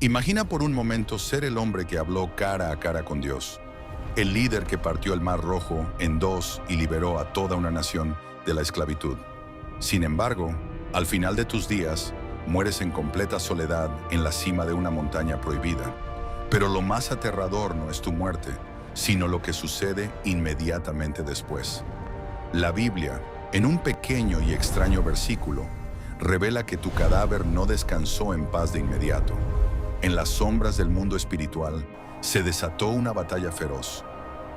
Imagina por un momento ser el hombre que habló cara a cara con Dios, el líder que partió el Mar Rojo en dos y liberó a toda una nación de la esclavitud. Sin embargo, al final de tus días, mueres en completa soledad en la cima de una montaña prohibida. Pero lo más aterrador no es tu muerte, sino lo que sucede inmediatamente después. La Biblia, en un pequeño y extraño versículo, revela que tu cadáver no descansó en paz de inmediato. En las sombras del mundo espiritual, se desató una batalla feroz.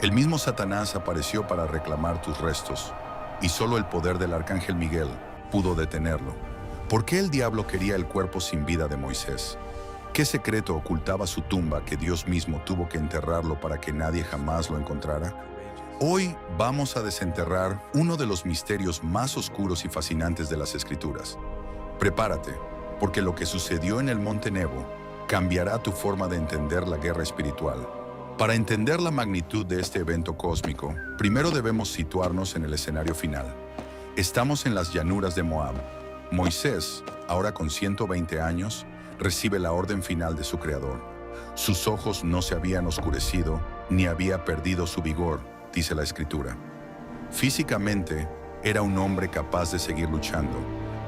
El mismo Satanás apareció para reclamar tus restos, y solo el poder del arcángel Miguel pudo detenerlo. ¿Por qué el diablo quería el cuerpo sin vida de Moisés? ¿Qué secreto ocultaba su tumba que Dios mismo tuvo que enterrarlo para que nadie jamás lo encontrara? Hoy vamos a desenterrar uno de los misterios más oscuros y fascinantes de las Escrituras. Prepárate, porque lo que sucedió en el Monte Nebo cambiará tu forma de entender la guerra espiritual. Para entender la magnitud de este evento cósmico, primero debemos situarnos en el escenario final. Estamos en las llanuras de Moab. Moisés, ahora con 120 años, recibe la orden final de su Creador. Sus ojos no se habían oscurecido, ni había perdido su vigor, dice la Escritura. Físicamente, era un hombre capaz de seguir luchando,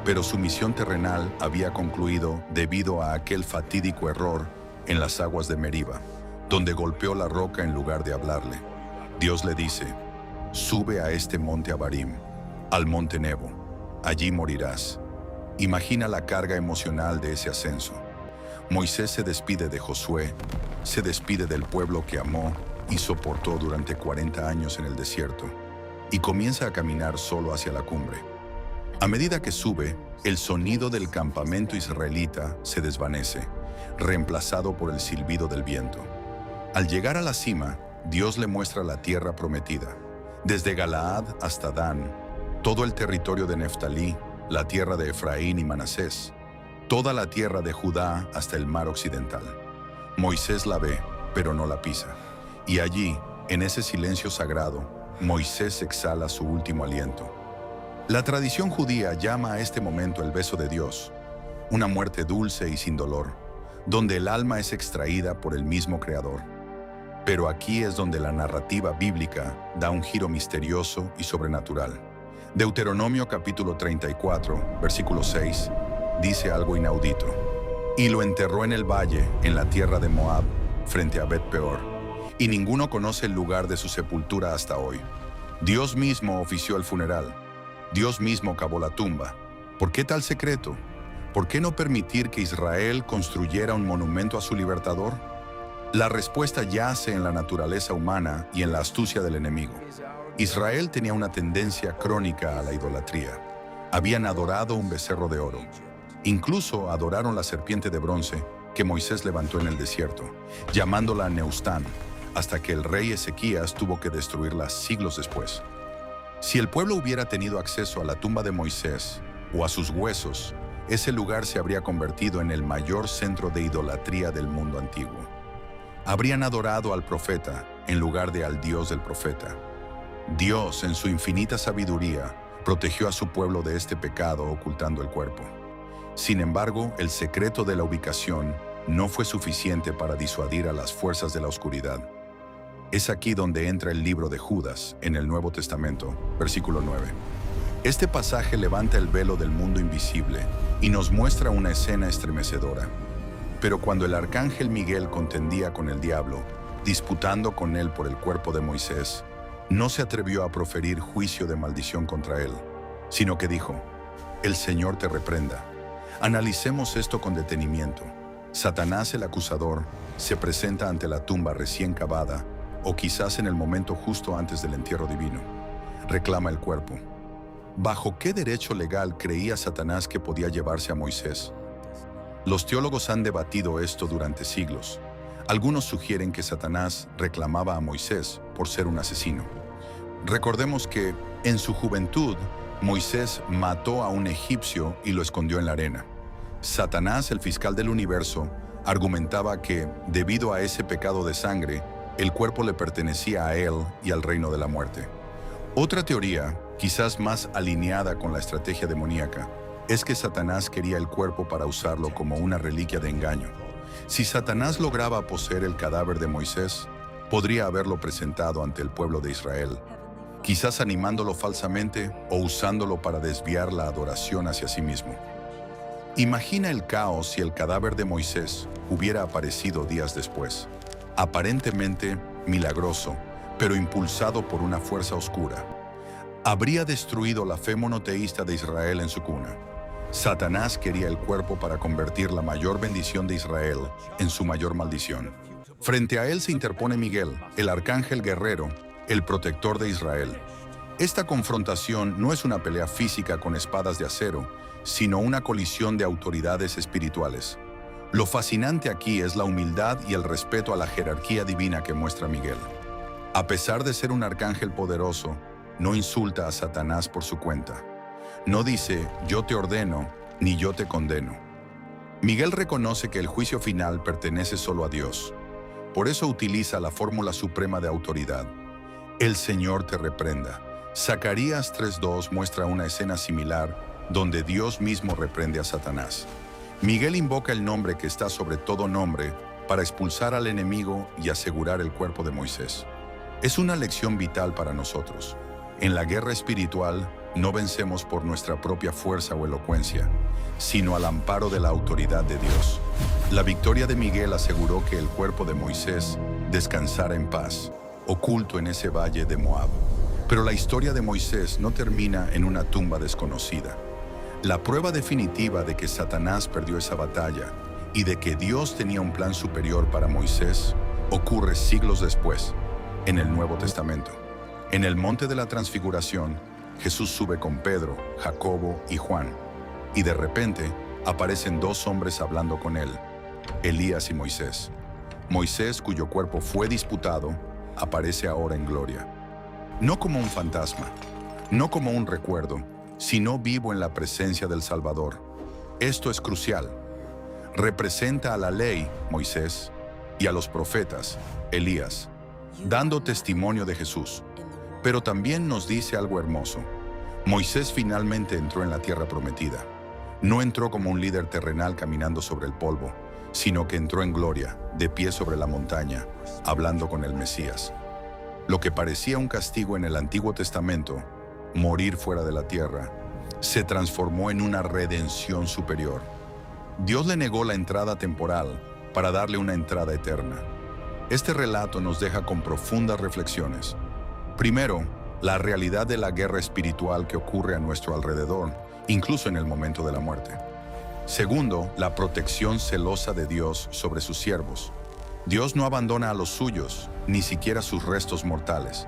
pero su misión terrenal había concluido debido a aquel fatídico error en las aguas de Meriba, donde golpeó la roca en lugar de hablarle. Dios le dice: sube a este monte Abarim, al monte Nebo, allí morirás. Imagina la carga emocional de ese ascenso. Moisés se despide de Josué, se despide del pueblo que amó y soportó durante 40 años en el desierto, y comienza a caminar solo hacia la cumbre. A medida que sube, el sonido del campamento israelita se desvanece, reemplazado por el silbido del viento. Al llegar a la cima, Dios le muestra la tierra prometida, desde Galaad hasta Dan, todo el territorio de Neftalí, la tierra de Efraín y Manasés, toda la tierra de Judá hasta el mar occidental. Moisés la ve, pero no la pisa. Y allí, en ese silencio sagrado, Moisés exhala su último aliento. La tradición judía llama a este momento el beso de Dios, una muerte dulce y sin dolor, donde el alma es extraída por el mismo Creador. Pero aquí es donde la narrativa bíblica da un giro misterioso y sobrenatural. Deuteronomio capítulo 34, versículo 6, dice algo inaudito. Y lo enterró en el valle, en la tierra de Moab, frente a Bet-peor. Y ninguno conoce el lugar de su sepultura hasta hoy. Dios mismo ofició el funeral. Dios mismo cavó la tumba. ¿Por qué tal secreto? ¿Por qué no permitir que Israel construyera un monumento a su libertador? La respuesta yace en la naturaleza humana y en la astucia del enemigo. Israel tenía una tendencia crónica a la idolatría. Habían adorado un becerro de oro. Incluso adoraron la serpiente de bronce que Moisés levantó en el desierto, llamándola Neustán, hasta que el rey Ezequías tuvo que destruirla siglos después. Si el pueblo hubiera tenido acceso a la tumba de Moisés o a sus huesos, ese lugar se habría convertido en el mayor centro de idolatría del mundo antiguo. Habrían adorado al profeta en lugar de al Dios del profeta. Dios, en su infinita sabiduría, protegió a su pueblo de este pecado ocultando el cuerpo. Sin embargo, el secreto de la ubicación no fue suficiente para disuadir a las fuerzas de la oscuridad. Es aquí donde entra el libro de Judas, en el Nuevo Testamento, versículo 9. Este pasaje levanta el velo del mundo invisible y nos muestra una escena estremecedora. Pero cuando el arcángel Miguel contendía con el diablo, disputando con él por el cuerpo de Moisés, no se atrevió a proferir juicio de maldición contra él, sino que dijo: el Señor te reprenda. Analicemos esto con detenimiento. Satanás, el acusador, se presenta ante la tumba recién cavada, o quizás en el momento justo antes del entierro divino. Reclama el cuerpo. ¿Bajo qué derecho legal creía Satanás que podía llevarse a Moisés? Los teólogos han debatido esto durante siglos. Algunos sugieren que Satanás reclamaba a Moisés por ser un asesino. Recordemos que, en su juventud, Moisés mató a un egipcio y lo escondió en la arena. Satanás, el fiscal del universo, argumentaba que, debido a ese pecado de sangre, el cuerpo le pertenecía a él y al reino de la muerte. Otra teoría, quizás más alineada con la estrategia demoníaca, es que Satanás quería el cuerpo para usarlo como una reliquia de engaño. Si Satanás lograba poseer el cadáver de Moisés, podría haberlo presentado ante el pueblo de Israel, quizás animándolo falsamente o usándolo para desviar la adoración hacia sí mismo. Imagina el caos si el cadáver de Moisés hubiera aparecido días después, aparentemente milagroso, pero impulsado por una fuerza oscura. Habría destruido la fe monoteísta de Israel en su cuna. Satanás quería el cuerpo para convertir la mayor bendición de Israel en su mayor maldición. Frente a él se interpone Miguel, el arcángel guerrero, el protector de Israel. Esta confrontación no es una pelea física con espadas de acero, sino una colisión de autoridades espirituales. Lo fascinante aquí es la humildad y el respeto a la jerarquía divina que muestra Miguel. A pesar de ser un arcángel poderoso, no insulta a Satanás por su cuenta. No dice, yo te ordeno, ni yo te condeno. Miguel reconoce que el juicio final pertenece solo a Dios. Por eso utiliza la fórmula suprema de autoridad. El Señor te reprenda. Zacarías 3:2 muestra una escena similar donde Dios mismo reprende a Satanás. Miguel invoca el nombre que está sobre todo nombre para expulsar al enemigo y asegurar el cuerpo de Moisés. Es una lección vital para nosotros. En la guerra espiritual, no vencemos por nuestra propia fuerza o elocuencia, sino al amparo de la autoridad de Dios. La victoria de Miguel aseguró que el cuerpo de Moisés descansara en paz, oculto en ese valle de Moab. Pero la historia de Moisés no termina en una tumba desconocida. La prueba definitiva de que Satanás perdió esa batalla y de que Dios tenía un plan superior para Moisés ocurre siglos después, en el Nuevo Testamento. En el Monte de la Transfiguración, Jesús sube con Pedro, Jacobo y Juan, y de repente aparecen dos hombres hablando con él, Elías y Moisés. Moisés, cuyo cuerpo fue disputado, aparece ahora en gloria. No como un fantasma, no como un recuerdo, sino vivo en la presencia del Salvador. Esto es crucial. Representa a la ley, Moisés, y a los profetas, Elías, dando testimonio de Jesús. Pero también nos dice algo hermoso. Moisés finalmente entró en la tierra prometida. No entró como un líder terrenal caminando sobre el polvo, sino que entró en gloria, de pie sobre la montaña, hablando con el Mesías. Lo que parecía un castigo en el Antiguo Testamento, morir fuera de la tierra, se transformó en una redención superior. Dios le negó la entrada temporal para darle una entrada eterna. Este relato nos deja con profundas reflexiones. Primero, la realidad de la guerra espiritual que ocurre a nuestro alrededor, incluso en el momento de la muerte. Segundo, la protección celosa de Dios sobre sus siervos. Dios no abandona a los suyos, ni siquiera sus restos mortales.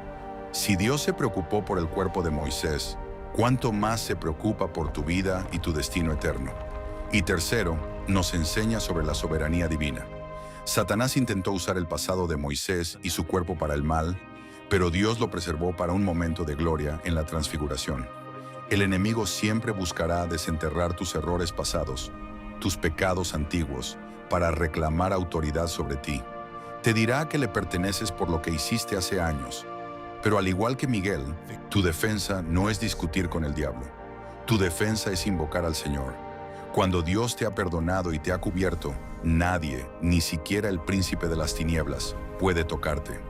Si Dios se preocupó por el cuerpo de Moisés, ¿cuánto más se preocupa por tu vida y tu destino eterno? Y tercero, nos enseña sobre la soberanía divina. Satanás intentó usar el pasado de Moisés y su cuerpo para el mal, pero Dios lo preservó para un momento de gloria en la transfiguración. El enemigo siempre buscará desenterrar tus errores pasados, tus pecados antiguos, para reclamar autoridad sobre ti. Te dirá que le perteneces por lo que hiciste hace años. Pero al igual que Miguel, tu defensa no es discutir con el diablo. Tu defensa es invocar al Señor. Cuando Dios te ha perdonado y te ha cubierto, nadie, ni siquiera el príncipe de las tinieblas, puede tocarte.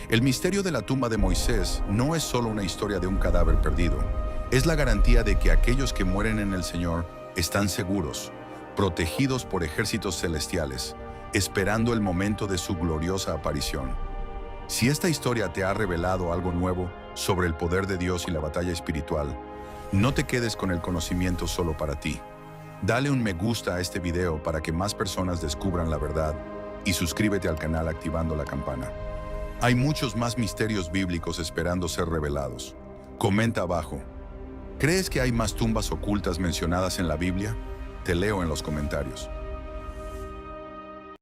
El misterio de la tumba de Moisés no es solo una historia de un cadáver perdido. Es la garantía de que aquellos que mueren en el Señor están seguros, protegidos por ejércitos celestiales, esperando el momento de su gloriosa aparición. Si esta historia te ha revelado algo nuevo sobre el poder de Dios y la batalla espiritual, no te quedes con el conocimiento solo para ti. Dale un me gusta a este video para que más personas descubran la verdad y suscríbete al canal activando la campana. Hay muchos más misterios bíblicos esperando ser revelados. Comenta abajo. ¿Crees que hay más tumbas ocultas mencionadas en la Biblia? Te leo en los comentarios.